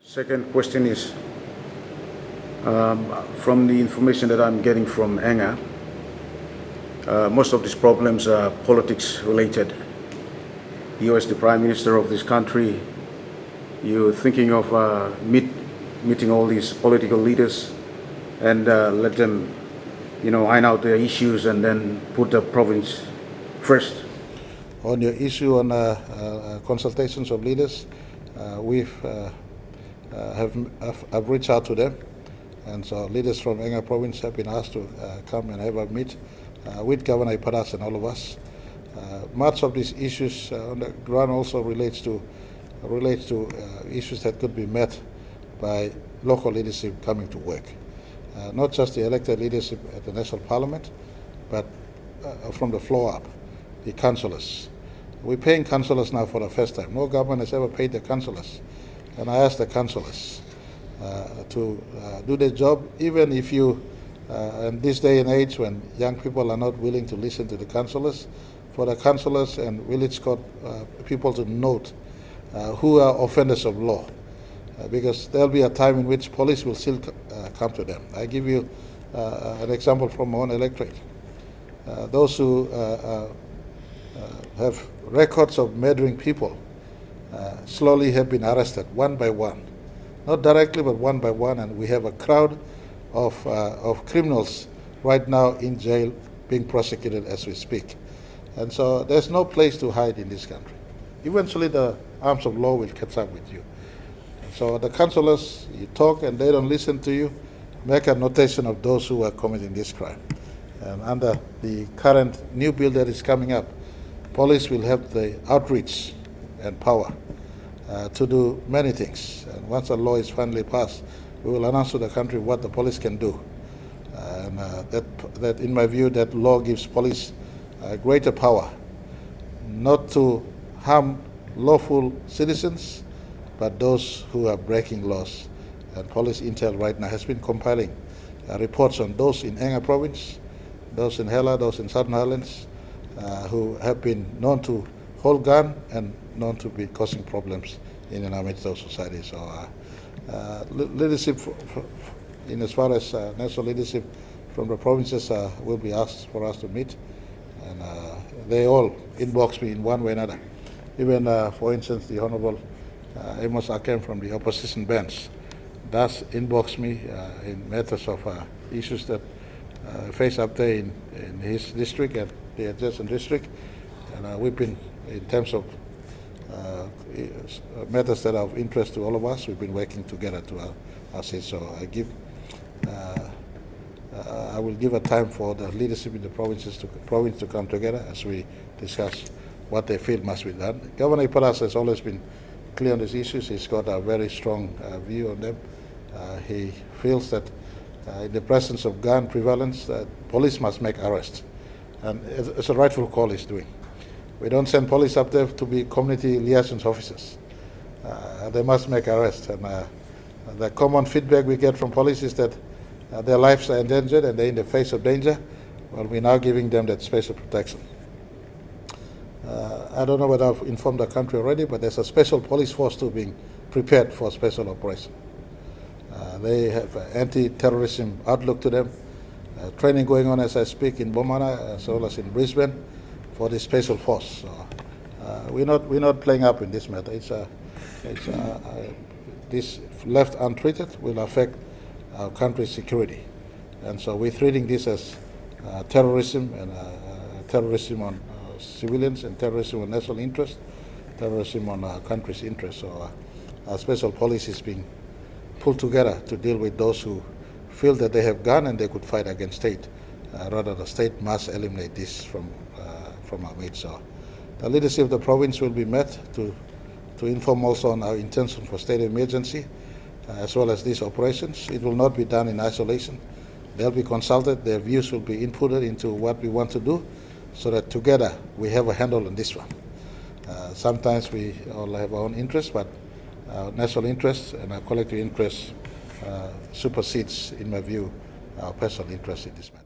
Second question is, from the information that I'm getting from Enga, most of these problems are politics related. You as the Prime Minister of this country, you're thinking of meeting all these political leaders and let them, iron out their issues and then put the province first. On your issue on consultations of leaders, I've reached out to them, and so leaders from Enga province have been asked to come and have a meet with Governor Iparas and all of us. Much of these issues on the ground also relates to issues that could be met by local leadership coming to work. Not just the elected leadership at the National Parliament, but from the floor up, the councillors. We're paying councillors now for the first time. No government has ever paid the councillors. And I ask the councillors to do their job, even if you, in this day and age when young people are not willing to listen to the councillors, for the councillors and village court people to note who are offenders of law. Because there'll be a time in which police will still come to them. I give you an example from my own electorate. Those who have records of murdering people slowly have been arrested one by one. Not directly, but one by one, and we have a crowd of criminals right now in jail being prosecuted as we speak. And so there's no place to hide in this country. Eventually the arms of law will catch up with you. And so the councillors, you talk and they don't listen to you, make a notation of those who are committing this crime. And under the current new bill that is coming up, police will have the outreach and power to do many things. And once the law is finally passed, we will announce to the country what the police can do. And that, in my view, that law gives police greater power, not to harm lawful citizens, but those who are breaking laws. And police intel right now has been compiling reports on those in Enga province, those in Hela, those in Southern Highlands, who have been known to hold gun and known to be causing problems in our midst of society. So leadership, in as far as national leadership from the provinces will be asked for us to meet, and they all inbox me in one way or another. Even, for instance, the Honourable Amos Akem from the opposition bench does inbox me in matters of issues that face up there in his district and the adjacent district, and we've been, in terms of matters that are of interest to all of us, we've been working together to assist. So I will give a time for the leadership in the province to come together as we discuss what they feel must be done. Governor Iparas has always been clear on these issues. He's got a very strong view on them. He feels that in the presence of gun prevalence, police must make arrests. And it's a rightful call he's doing. We don't send police up there to be community liaison officers. They must make arrests. And the common feedback we get from police is that their lives are endangered and they're in the face of danger. Well, we're now giving them that special protection. I don't know whether I've informed the country already, but there's a special police force too being prepared for special operation. They have an anti-terrorism outlook to them. Training going on as I speak in Bomana as well as in Brisbane for the special force. So, we're not playing up in this matter. This left untreated will affect our country's security, and so we're treating this as terrorism and terrorism on civilians and terrorism on national interest, terrorism on our country's interest. So our special policy is being pulled together to deal with those who feel that they have gun and they could fight against state. Rather, the state must eliminate this from our midst. So the leadership of the province will be met to inform also on our intention for state of emergency, as well as these operations. It will not be done in isolation. They'll be consulted, their views will be inputted into what we want to do, so that together we have a handle on this one. Sometimes we all have our own interests, but our national interests and our collective interests supersedes, in my view, our personal interest in this matter.